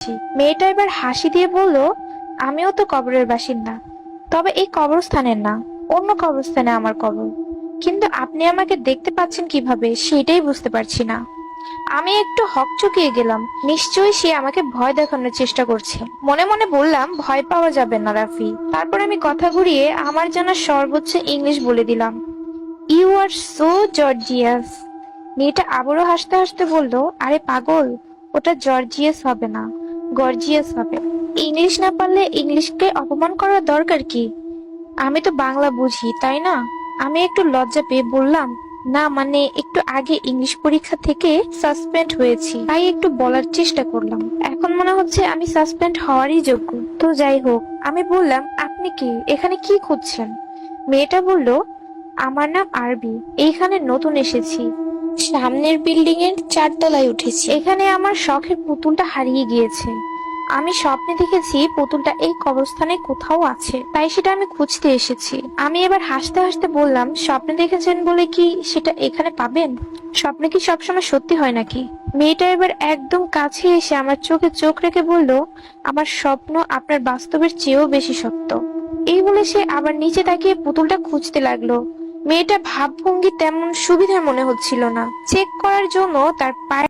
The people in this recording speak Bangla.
এসেছি। মেয়েটা এবার হাসি দিয়ে বলল, আমিও তো কবরের বাসিন্দা, তবে এই কবরস্থানের না, অন্য কবরস্থানে আমার কবর। কিন্তু আপনি আমাকে দেখতে পাচ্ছেন কিভাবে সেটাই বুঝতে পারছি না। আমি একটু হকচকিয়ে গেলাম। নিশ্চয়ই সে আমাকে ভয় দেখানোর চেষ্টা করছে। মনে মনে বললাম, ভয় পাওয়া যাবে না রাফি। তারপর আমি কথা ঘুরিয়ে আমার জানা সর্বোচ্চ ইংলিশ বলে দিলাম, ইউ আর সো জর্জিয়াস। মেয়েটা আবারও হাসতে হাসতে বলল, আরে পাগল, ওটা জর্জিয়াস হবে না, গর্জিয়াস হবে। ইংলিশ না পারলে ইংলিশকে অপমান করার দরকার কি? আমি তো বাংলা বুঝি, তাই না? আমি একটু লজ্জা পেয়ে বললাম, না মানে একটু আগে ইংলিশ পরীক্ষা থেকে সাসপেন্ড হয়েছি, তাই একটু বলার চেষ্টা করলাম। এখন মনে হচ্ছে আমি সাসপেন্ড হওয়ারই যোগ্য। তো যাই হোক, আমি বললাম, আপনি কি এখানে কি খুঁজছেন? মেয়েটা বলল, আমার নাম আরবি, এইখানে নতুন এসেছি, সামনের বিল্ডিং এর 4 তলায় উঠেছি। এখানে আমার শখের পুতুলটা হারিয়ে গিয়েছে। আমি স্বপ্নে দেখেছি পুতুলটা এই কবরস্থানে কোথাও আছে, তাই সেটা আমি খুঁজতে এসেছি। আমি এবার হাসতে হাসতে বললাম, স্বপ্নে দেখেছেন বলে কি সেটা এখানে পাবেন? স্বপ্নে কি সবসময় সত্যি হয় নাকি? মেয়েটা এবার একদম কাছে এসে আমার চোখে চোখ রেখে বলল, আমার স্বপ্ন আপনার বাস্তবের চেয়েও বেশি সত্য। এই বলে সে আবার নিচে তাকিয়ে পুতুলটা খুঁজতে লাগলো। মেয়েটা ভাবভঙ্গি তেমন সুবিধার মনে হচ্ছিল না। চেক করার জন্য তার পায়ে